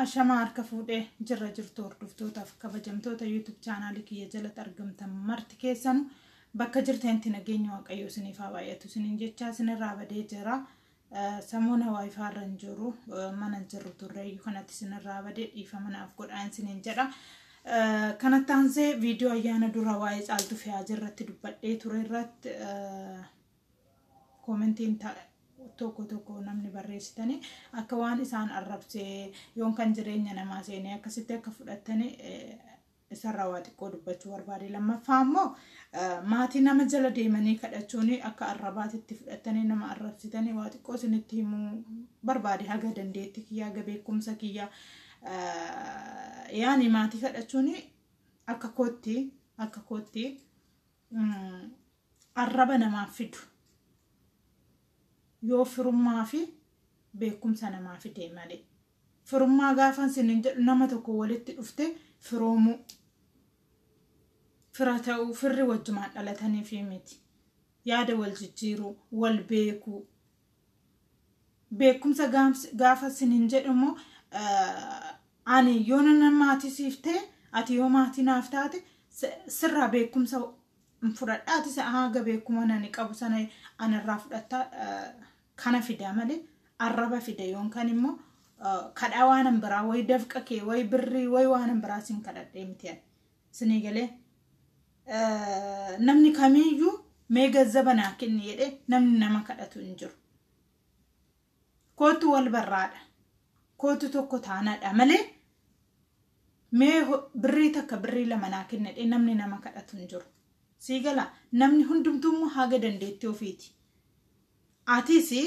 Ashama harka fuudhee jirra jirtu hordoftoota fi kabajamtoota YouTube chaanaalii kiyya jalatti argamtan marti keessan bakka jirtanitti nageenya waaqayyoo isiniif haa baay'atu isiniin jecha isinirraa badee jira. Samuuna Wi-Fi irra hin jiru mana jirru turreeyyu kanatti isinirraa badee dhiifama naaf godhaa isiniin jedha. Kanatti aansee viidiyoo ayyaana dura waa'ee caaltuu fe'aa jirratti dubbadhee ture irratti koomentiin tokko namni barreessitanii akka waan isaan arrabsee yoon kan jireenya namaa seenee akkasitti akka fudhatanii isarraa waa xiqqoo dubbachuu barbaade. Lammaffaa immoo maatii nama jala deemanii kadhachuun akka arrabaatitti fudhatanii nama arrabsitanii waa xiqqoo isinitti himuu barbaade haga dandeetti kiyya haga beekumsa kiyya. Yaani maatii kadhachuun akka kootti arraba namaaf fidu. Yoo firummaa fi beekumsa namaa fidee malee firummaa gaafan sinin jedhu nama tokko walitti dhufte firoomu fira ta'uu firri wajjumaan dhalatanii fi miti yaada wal jijjiiruu wal beekuu beekumsa gaafa sinin jedhumo ani yoo nama maatii siifte ati yoo maatii naaf taate sirraa beekumsa fudhadhaati haga beekuma nani qabu sana anarraa fudhatta kana fida malee arraba fida yoon kan immoo kadhaa waan biraa way dafqa kee way birrii way waan biraa sin kadhadhee miti sinii galee namni kamiyyuu mee gazzaba naa kenni jedhee namni nama kadhatu hin jiru. Kootu wal barraadha kootu tokko taanaadha malee mee birrii takka birrii lama naa kenni jedhee namni nama kadhatu hin jiru. Siigala namni hundumtuu haga dandeetti ofiiti. Atiisi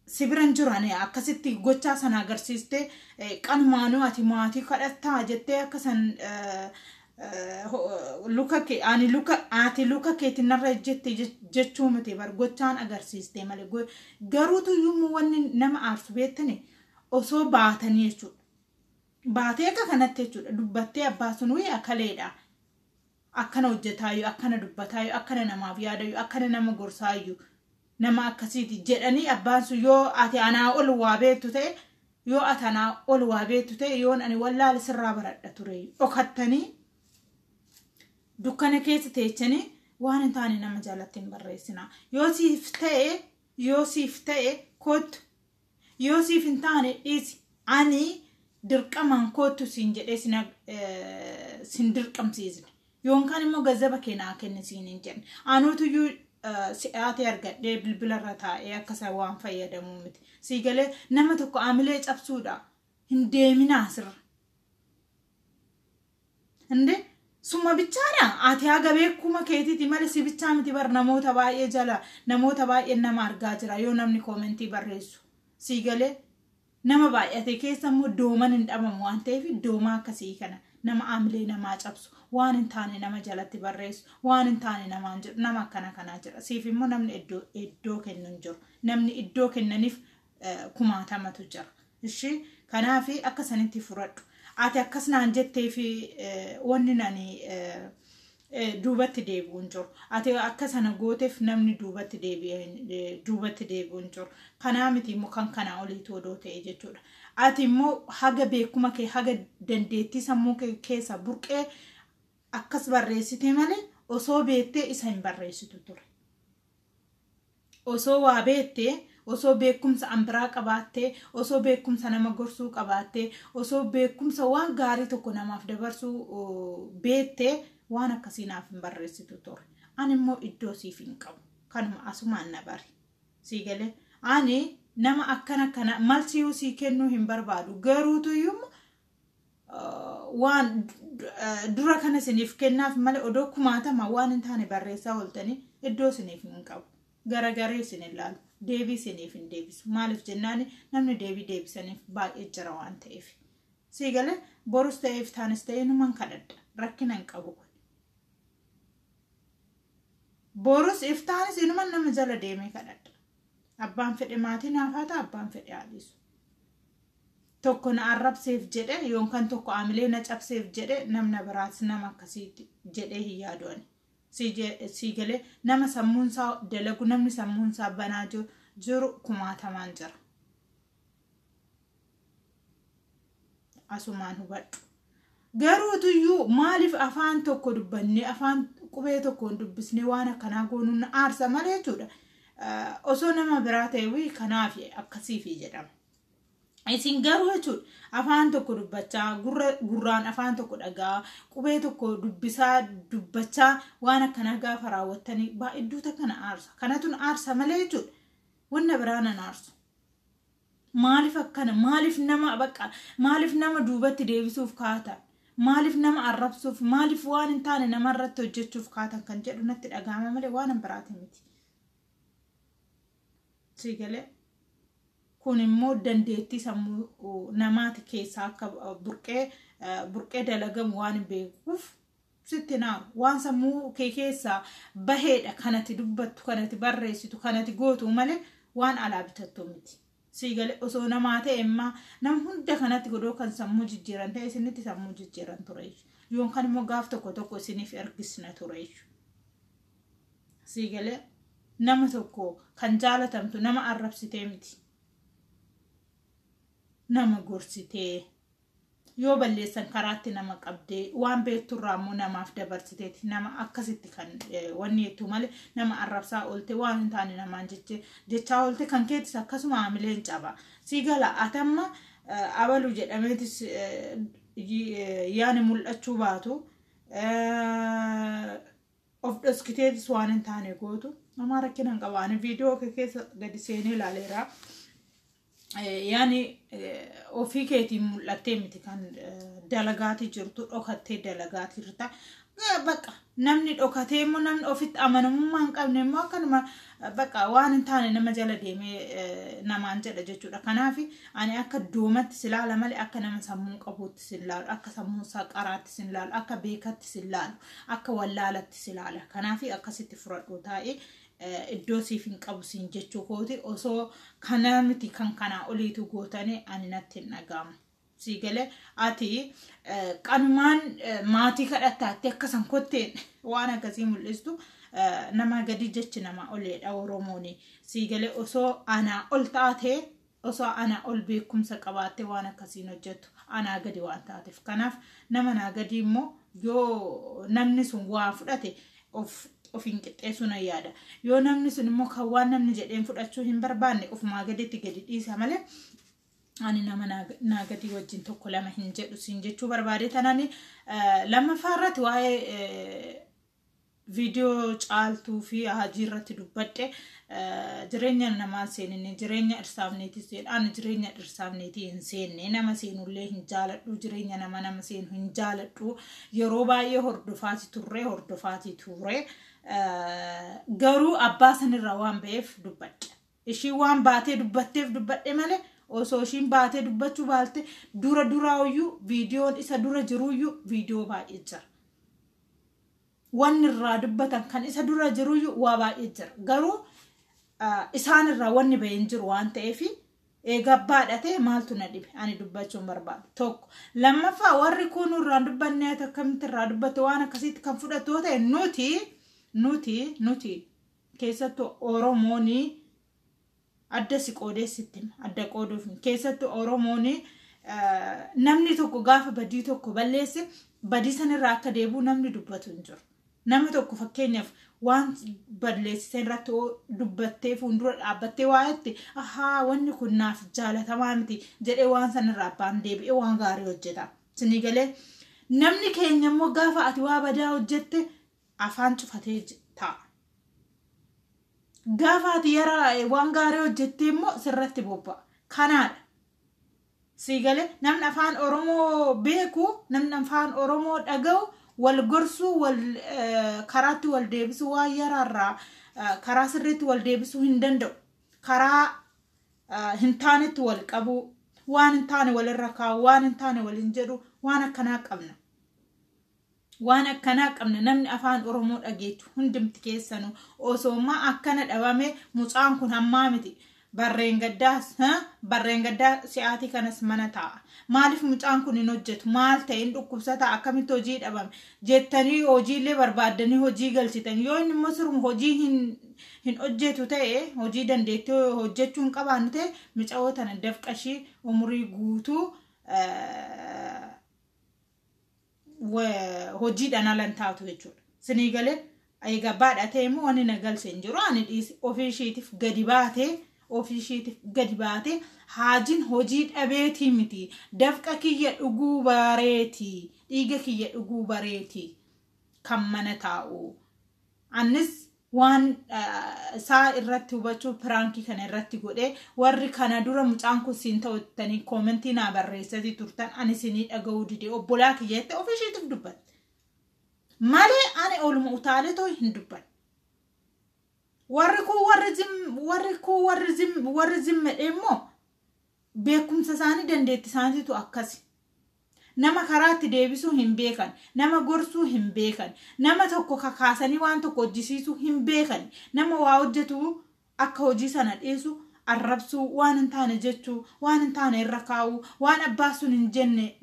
sibiran jirani akkasitti gochaa sana agarsiiste qanumaanuu ati maatii kadhattaa jettee akkasan luka keetiin narra ejjettee jechuu miti bar gochaan agarsiiste malee garuutu yommuu wanni nama aarsu beektani osoo baatanii jechuudha. Baatee akka kanatti jechuudha dubbattee abbaa sun wayii akaleedha. Akkana hojjetaayu akkana dubbataayu akkana namaaf yaadayu akkana nama gorsaayu nama akkasiiti jedhanii abbaan sun yoo ati anaa ol waa beektu ta'e yoo ati anaa ol waa beektu ta'e yoon ani wallaal sirraa baradha ture dhokattanii dukkana keessa teechanii waan hin taane nama jaalatti hin barreessina. Yoo siif ta'e kootu yoo siif hin taane dhiisi ani dirqamaan kootu siin jedhee sin dirqamsiisne. Yoon kan immoo gazzaba keenaa kennisiin hin jenne anuutu iyyuu si'aatee argadhee bilbilarra taa'ee akkasa waan fayyadamuu miti. Siigalee nama tokko aamilee cabsuudha hin deeminaa sirra. Hinde summa bichaadha ati haga beekuma keetiiti malee si bichaa miti bar namoota baay'ee jala namoota baay'ee nama argaa jira yoo namni koomentii barreessu. Siigalee nama baay'ate keessa immoo dooman hin dhabamu waan ta'eef doomaa akkasii kana. Nama aamilee namaa cabsu waan hin taane nama jalatti barreessu waan hin taane namaan jedhu nama akkana jira. Siif immoo namni iddoo kennu hin jiru. Namni iddoo kennaniif kumaatamatu jira. Ishii kanaaf akka sanitti furadhu. Ati akkas naan jettee fi wanni nani duubatti deebi'u hin jiru. Ati akka sana gooteef namni duubatti deebi'u hin jiru. Kanaa miti immoo kan kanaa oliitu odoo ta'e jechuudha. Ati immoo haga beekuma kee haga dandeettii sammuu keessa burqee akkas barreessite malee osoo beektee isa hin barreessitu ture. Osoo waa beektee osoo beekumsa ambiraa qabaattee osoo beekumsa nama gorsuu qabaattee osoo beekumsa waan gaarii tokko namaaf dabarsuu beektee waan akkasii naaf hin barreessitu ture. Ani immoo iddoo siif hin qabu. Kanuma asumaan na bari. Siigalee ani nama akkana malsiyuu sii kennuu hin barbaadu garuutu iyyuu waan dura kana siniif kennaaf malee odoo kumaatama waan hin taane barreessaa ooltanii iddoo siniif hin qabu. Garagaree sin ilaalu deebii siniif hin deebisu maaliif jennaani namni deebisaniif baay'ee jira waan ta'eef. Siigalee borus ta'eef taanis ta'ee numan kadhadha rakkina hin qabu. Borus iftaanis inuman nama jala deemee kadhadha. Abbaan fedhe maatii naafaata abbaan fedhe haalisu. Tokko na arrabseef jedhe yoon kan tokko aamilee na cabseef jedhe namna biraas nama akkasiitti jedhee hin yaaduani. Siigalee nama sammuunsaa dalagu namni sammuunsaa banaa jiru kumaatamaan jira. asumaan hubadhu. Garuu tuyyuu maaliif afaan tokko dubbanne afaan qubee tokko dubbisne waan akkanaa goonuun aarsa malee jechuudha. Osoo nama biraa ta'e kanaaf akkasii fi jedhama. Isin garuu jechuudha afaan tokko dubbachaa gurraan afaan tokko dhagaa qubee tokko dubbachaa waan akkanaa gaafa raawwattanii baay'idduuta kana aarsa. Kanatun aarsa malee jechuudha. Wanna biraan an aarsu. Maaliif akkana maaliif nama duubatti deebisuuf kaatan? Maaliif nama arrabsuuf maaliif waan hin taane namarratti hojjechuuf kaatan kan jedhu natti dhagahama malee waan an biraati miti. Sigalee kun immoo dandeettii sammuu namaati keessaa akka burqee dalagamu waan hin beekuuf sitti naamu waan sammuu kee keessaa baheedha kanatti dubbattu kanatti barreessitu kanatti gootu malee waan alaa bitattu miti. Sigalee osoo namaa ta'e nama hunda kanatti godhoo kan sammuu jijjiiran ta'e isinitti sammuu jijjiiran ture. Yoon kan immoo gaaf tokko isiniif ergisna ture. Sigalee nama tokko kan jaalatamtu nama arrabsitee miti. Nama gorsitee yoo balleessan karaatti nama qabdee waan beekturraa immoo namaaf dabarsiteeti nama akkasitti kan wanni jettu malee nama arrabsaa oolte waan hin taane namaan jechaa oolte kan keettis akkasuma haamileen caba. Sigala atamma abalu jedhameetis yaani mul'achuu baatu of dhoskiteetis waan hin taane gootu nama rakkinan qabaani viidiyoo keessa gadi seenee ilaaleera. Yani ofii keetiin mul'attee miti kan dalagaati jirtu dhokattee dalagaati jirta. Bakka namni dhokatee immoo namni ofitti amanamummaa hin qabne immoo akkanuma bakka waan hin taane nama jala deemee namaan jedha jechuudha. Kanaaf ani akka doomatti silaala malee akka nama sammuu qabuutti silaalu akka sammuu saqaraatti silaalu akka beekatti silaalu akka wallaalatti silaala. Kanaaf akkasitti furadhu taa'ee iddoo siif hin qabu siin jechuu kooti osoo kana miti kan kanaa oliitu gootanii ani natti hin dhagahamu. Sigalee ati qanumaan maatii kadhattaatti akkasan kotteen waan akkasii mul'istu nama gadi jechi nama oleedha Oromooni. Sigalee osoo anaa ol taatee osoo anaa ol beekumsa qabaattee waan akkasiin hojjettu anaa gadi waan taateef. Kanaaf nama naa gadi immoo yoo namni sun waa fudhate of hin qixxeessu na yaada. Yoo namni sun immoo kan waan namni jedheen fudhachuu hin barbaanne ofumaa gaditti gadi dhiisa malee ani nama naa gadi wajjin tokko lama hin jedhu siin jechuu barbaade. Tanani lammaffaa irratti waa'ee viidiyoo caaltuu fi hajii irratti dubbadhe jireenya namaa seeninne jireenya dhirsaafneetii seen ani jireenya dhirsaafneetii hin seenne nama seenullee hin jaaladhu jireenya nama seenu hin jaaladhu yeroo baay'ee hordofaati turre garuu abbaa sanirraa waan ba'eef dubbadhe. Ishii waan baatee dubbatteef dubbadhe malee osoo ishiin baatee dubbachuu baalte duraayyuu viidiyoon isa dura jiruyyuu viidiyoo baay'ee jira. Wanni irraa dubbatan kan isa dura jiruyyuu waa baay'ee jira. Garuu isaan irraa wanni ba'een jiru waan ta'eef eegabbaadhatee maaltu na dhibe ani dubbachuun barbaadu tokko. Lammaffaa warri kun irraa dubbannee akkamitti irraa dubbate waan akkasitti kan fudhatu ta'e nuti keessattuu Oromooni adda si qoodeessitti adda qooduuf keessattuu Oromooni namni tokko gaafa badii tokko balleesse badii sanirraa akka deebi'u namni dubbatu hin jiru. Nama tokko fakkeenyaaf waan balleessite irratti dubbattee fuuldura dhaabbattee waa'etti wanni kun naaf jaalatamaa miti jedhee waan sanirraa abbaan deebi'ee waan gaarii hojjeta. Sinii galee namni keenya immoo gaafa ati waa badaa hojjette afaan cufatee taa'a. Gaafa ati waan gaarii hojjettee immoo sirratti bobba'a. Kanaadha. Sigalee namni afaan Oromoo beeku namni afaan Oromoo dhaga'u wal gorsuu wal karaatti wal deebisuu waan yaraarraa karaa sirriitti wal deebisuu hin danda'u. Karaa hin taanetti wal qabu waan hin taane walirra kaa'u waan hin taane waliin jedhu waan akkanaa qabna. Waan akkanaa qabna namni afaan Oromoo dhageechu hundumti keessanuu osoomaa akkana dhabame mucaan kun hammaa miti. Barreen gaddaa si'aatii kanas mana taa'a. Maaliif mucaan kun hin hojjetu? Maal ta'e hin dhukkubsata akkamitti hojii dhabame? Jettanii hojiillee barbaaddanii hojii galchitan. Yoo inni immoo siruma hojii hin hojjetu ta'e hojii dandeettii hojjechuu hin qabaannu ta'e mucaa tana dafqashii umurii guutuu hojiidhaan alan taatu jechuudha. Sinii galee egaa baadhatee immoo wanni nagalse hin jiru ani dhiisi ofii isheetiif gadi baatee haajiin hojii dhabeetii miti dafqa kiyya dhuguu bareetii dhiiga kiyya dhuguu bareetii kan mana taa'u annis waan saa irratti hubachuu piraankii kana irratti godhee warri kana dura mucaan kun siin ta'uttanii koomentii naa barreessati turtan ani sinii dhaga'uu didee obbolaa kiyyaatti ofii isheetiif dubbatte malee ani oluma utaalee too hin dubbanne. warri zimmedhe immoo beekumsa isaanii dandeetti isaaniitu akkasi. Nama karaatti deebisuu hin beekan, nama gorsuu hin beekan, nama tokko kakaasanii waan tokko hojjisiisuu hin beekan, nama waa hojjetu akka hojii sana dhiisu arrabsuu waan hin taane jechuu, waan hin taane irra kaa'uu, waan abbaan sun hin jenne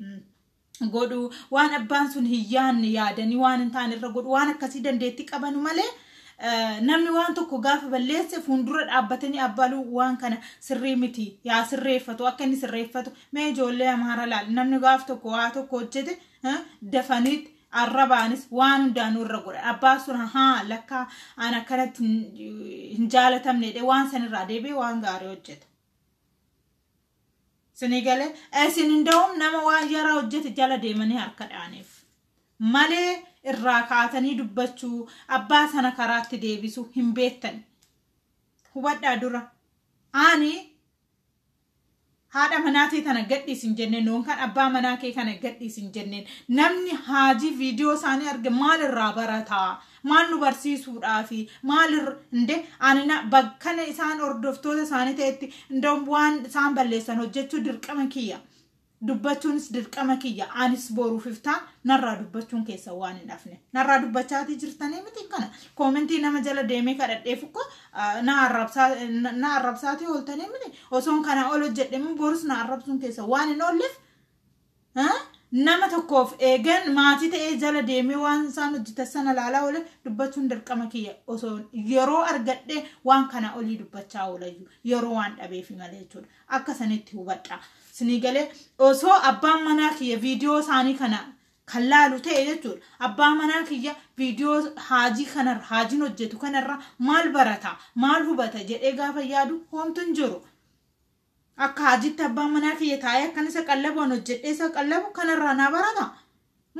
godhuu, waan abbaan sun hin yaanne yaadanii waan hin taane irra godhuu waan akkasii dandeetti qabanu malee namni waan tokko gaafa balleesse fuuldura dhaabbatanii abbaluu waan kana sirrii miti yaa sirreeffatu akka inni sirreeffatu mee ijoollee amaara laal namni gaaf tokko waa tokko hojjete dafaniit arrabaanis waan hundaanuu irra godhan abbaan sun lakka ana kanatti hin jaalatamne waan sanirraa deebi'ee waan gaarii hojjete. Sinii galee isin hunda'uun nama waan yaraa hojjete jala deemanii harka dhaaneef malee irraa kaatanii dubbachuu abbaa sana karaatti deebisuu hin beektan. Hubadhaa dura ani haadha manaatii kana gadhiis hin jenneen noonkan abbaa manaa kee kana gadhiis hin jenneen namni haajii viidiyoo isaanii arge maal irraa barataa maal nu barsiisuudhaafi maal inde ani bakkana isaan hordoftoota isaanii ta'etti indoom waan isaan balleessan hojjechuu dirqama kiyya. Dubbachuunis dirqama kiyya anis boruuf iftaan narraa dubbachuun keessa waan hin hafne narraa dubbachaatii jirtanii miti kana koomentii nama jala deemee kadhadheef ukko na arrabsaatii ooltanii miti osoon kana ol hojjedhemu borus na arrabsuun keessa waan hin oolleef nama tokkoof eegan maatii ta'ee jala deemee waan isaan hojjetan sana laalaa oole dubbachuun dirqama kiyya osoon yeroo argadhee waan kana olii dubbachaa oolayyu yeroo waan dhabeefi malee jechuudha akka sanitti hubadhaa. Sinii galee osoo abbaan manaa kiyya viidiyoo isaanii kana kan laalu ta'e jechuudha. Abbaan manaa kiyya viidiyoo haajii kanarra haajiin hojjetu kanarra maal barata maal hubata jedhee gaafa yaadu homtu hin jiru. Akka haajiitti abbaan manaa kiyya taa'ee akkan isa qallabuun hojjedhee isa qallabu kanarraa naa barata.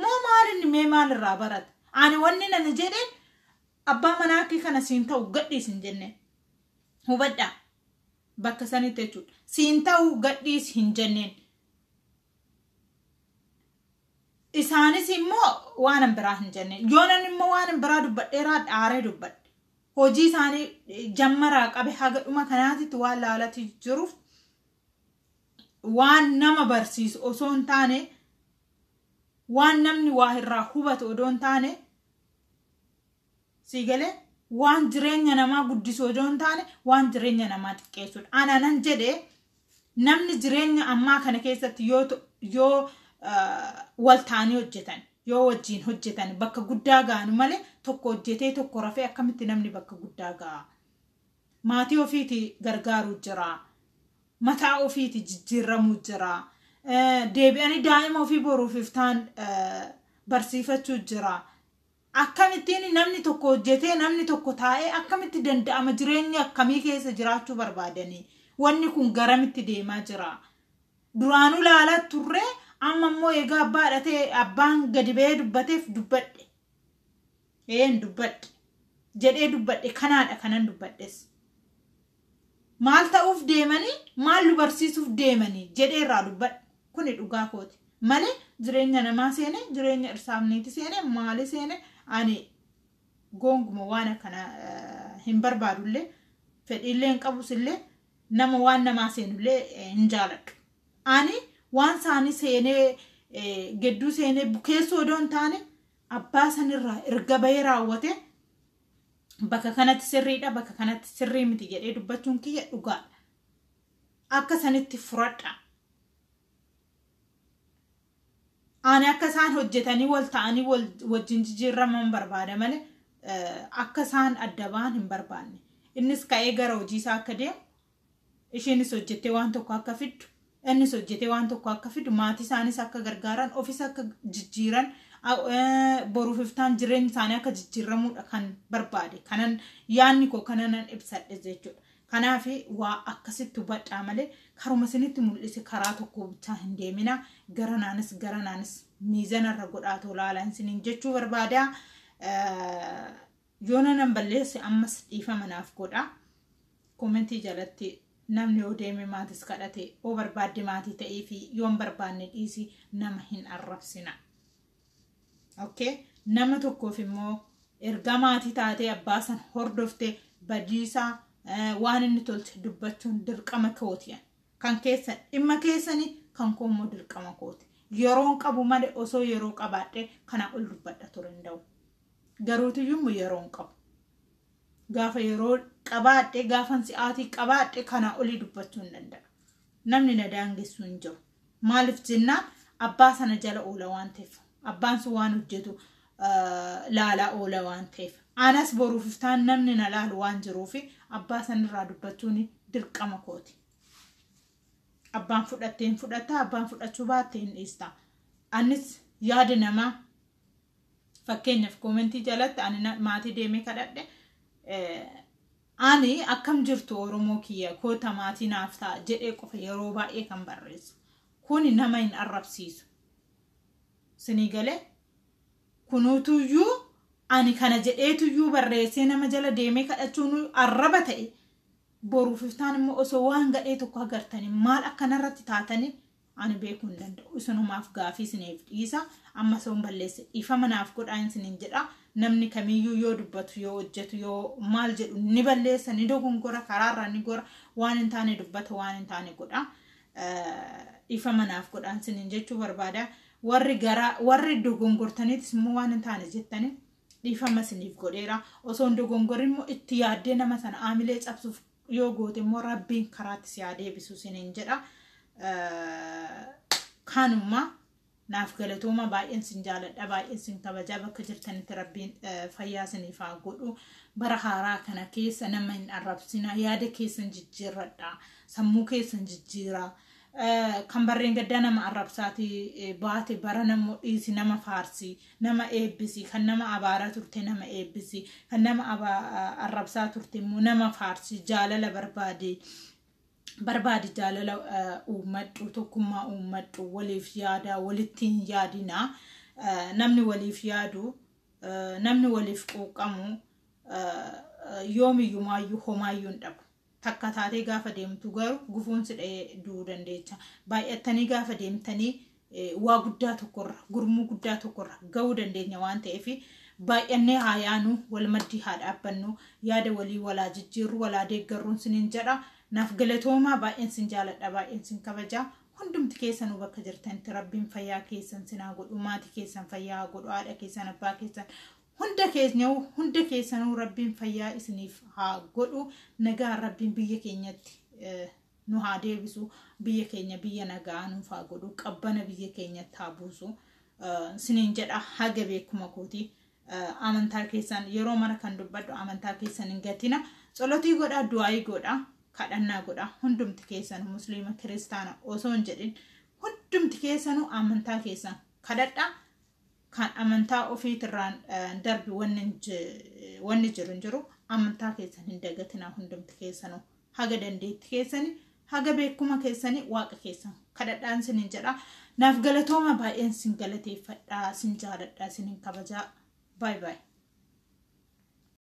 Moo maalinni mee maalirraa barata? Ani wanni nani jedheen abbaan manaa kiyya kana siin ta'u gadhiis hin jenne. Hubadhaa. Bakka sanitti jechuudha. Siin ta'uu gadhiis hin jenneen. Isaanis immoo waan biraa hin jenneen. Yoonan immoo waan biraa dubbadheeraa dhaaree dubbadhe. Hojii isaanii jammaraa qabe haga dhuma kanaatitti waan laalati jiruuf waan nama barsiisu osoo hin taane waan namni waa irraa hubatu odoo hin taane sii galee waan jireenya namaa guddisuu odoo hin taane waan jireenya namaa xiqqeessuudha. Anaanan jedhee namni jireenya ammaa kana keessatti yoo waltaanii hojjetan yoo wajjiin hojjetan bakka guddaa ga'anu malee tokko hojjetee tokko rafee akkamitti namni bakka guddaa ga'a. Maatii ofiiti gargaaruu jira. Mataa ofiiti jijjiiramuu jira. Deebi'anii daa'ima ofii boruuf iftaan barsiifachuu jira. Akkamittiin namni tokko hojjetee namni tokko taa'ee akkamitti danda'ama jireenya akkamii keessa jiraachuu barbaadanii wanni kun garamitti deemaa jira. Duraanuu laalaa turre amma immoo egaa abbaadhatee abbaan gadi ba'ee dubbateef dubbadhe. Dubbadhe jedhee dubbadhe kanaadha kanan dubbadhes. Maal ta'uuf deemanii maal nu barsiisuuf deemanii jedhee irraa dubbadhe kuni dhugaa kooti. Malee jireenya namaa seenee jireenya irsaamneeti seenee maali seenee ani gonguma waan kana hin barbaadullee fedhiillee hin qabusillee nama waan namaa seenullee hin jaaladhu. Ani waan isaanii seenee gedduu seenee bukeessoo odoo hin taane abbaa sanirraa erga bahee raawwate bakka kanatti sirriidha bakka kanatti sirrii miti jedhee dubbachuun kiyya dhugaadha. Akka sanitti furadha. Ani akka isaan hojjetanii wal ta'anii wajjin jijjiiraman barbaada malee akka isaan adda ba'an hin barbaanne. Innis ka'ee gara hojii isaa akka deemu isheenis hojjettee waan tokko akka fiddu innis hojjettee waan tokko akka fiddu maatii isaanis akka gargaaran ofis akka jijjiiran boruuf iftaan jireenya isaanii akka jijjiiramuudha kan barbaade kanan yaanni koo kananan ibsadhe jechuudha. Kanaaf waa akkasitti hubadhaa malee karuma isinitti mul'ise karaa tokko bichaa hin deemina garanaanis miizanarra godhaatoo laalaan isiniin jechuu barbaada. Yoona nan balleesse ammas dhiifama naaf godha. Komentii jalatti namni yoo deeme maatis kadhate oo barbaadde maatii ta'ee fi yoon barbaanne dhiisi nama hin arrabsina. Okay? Nama tokkoof immoo erga maatii taatee abbaa san hordofte badiisaa waan inni tolche dubbachuun dirqama kooti. Kan keessan dhimma keessanii kan koommoo dirqama kooti. Yeroon qabu malee osoo yeroo qabaadhe kana ol dubbadha ture hin ta'u. Garuutiyyuu yeroon qabu. Gaafa yeroo qabaadhe gaafan si'aatii qabaadhe kana olii dubbachuu hin danda'a. Namni na daangessu hin jiru. Maaliif jennaan abbaa sana jala oola waan ta'eef. Abbaan sun waan hojjetu laalaa oola waan ta'eef. Anas boruuf iftaan namni na laalu waan jiruufi abbaa sanirraa dubbachuun dirqama kooti. Abbaan fudhatteen fudhata abbaan fudhachuu baatteen dhiista. Anis yaada namaa fakkeenyaaf komentii jalatti ani maatii deemee kadhadhe ani akkam jirtu Oromoo kiyya koota maatii naaf ta'a jedhee qofa yeroo baay'ee kan barreessu. Kuni nama hin arrabsiisu. Sinii galee kunuutuyyuu ani kana jedheetuyyuu barreessee nama jala deemee kadhachuun arraba ta'e boruuf iftaan immoo osoo waan gadhee tokko agartanii maal akkanarratti taatanii ani beekuu hin danda'u. Isunumaaf gaafii isiniif dhiisa. Amma soon balleesse dhiifama naaf godhaa isiniin jedha. Namni kamiyyuu yoo dubbatu yoo hojjetu yoo maal jedhu ni balleessa ni dogongora karaarraa ni gora waan hin taane dubbata waan hin taane godha. Dhiifama naaf godhaa isiniin jechuu barbaada. Warri dogongortaniitis immoo waan hin taane jettanii dhiifama isiniif godheera. Osoo dogongorin immoo itti yaaddee nama sana aamilee cabsuuf yoo goote immoo rabbiin karaatti si deebisu isiniin jedha. Kanuma naaf galatooma baay'een sin jaaladha baay'een sin kabajaa bakka jirtanitti rabbiin fayyaa isiniif haa godhu. Bara haaraa kana keessa nama hin arrabsina yaada keessan jijjiirradha sammuu keessan jijjiiraa. Kan barreen gaddaa nama arrabsaati baate bara namoo dhiisi nama faarsi nama eebbisi kan nama abaaraa turte nama eebbisi kan nama arrabsaa turte immoo nama faarsi jaalala barbaade jaalala uummadhu tokkummaa uummadhu waliif yaada walittiin yaadina. Namni waliif yaadu namni waliif quuqamu yoomiyyumaayyuu homaayyuu hin dhabu. Takka taatee gaafa deemtu garuu gufuun sidhee du'uu dandeecha. Baay'attanii gaafa deemtanii waa guddaa tokkorra gurmuu guddaa tokkorra ga'uu dandeenya waan ta'eef baay'annee haa yaanu wal maddii haa dhaabbannu yaada walii walaa jijjiirru walaa deeggarruun siniin jedha. Naaf galatoomaa baay'een sin jaaladha baay'een sin kabajaa. Hundumti keessanuu bakka jirtanitti rabbiin fayyaa keessan sinaa godhu maatii keessan fayyaa godhu haadha keessan abbaa keessan hunda keessanuu rabbiin fayyaa isiniif haa godhu. Nagaa rabbiin biyya keenyatti nu haa deebisu. Biyya keenya biyya nagaa nuuf haa godhu. Qabbana biyya keenyatti haa buusu. Siniin jedha haga beekuma kooti. Amantaa keessan yeroo mara kan dubbadhu amantaa keessan hin gatina. Tsolotii godhaa du'aayii godhaa kadhannaa godhaa. Hundumti keessanuu musliima kiristaana osoo hin jedhin hundumti keessanuu amantaa keessan kadhadhaa. Kan amantaa ofiitirraan darbi wanni jiru amantaa keessan hin dagatinaa hundumti keessanuu haga dandeetti keessanii haga beekuma keessanii waaqa keessan kadhadhaan siniin jedha. Naaf galatooma baay'een sin galateeffadhaa sin jaaladhaa sinin kabajaa. Bye bye.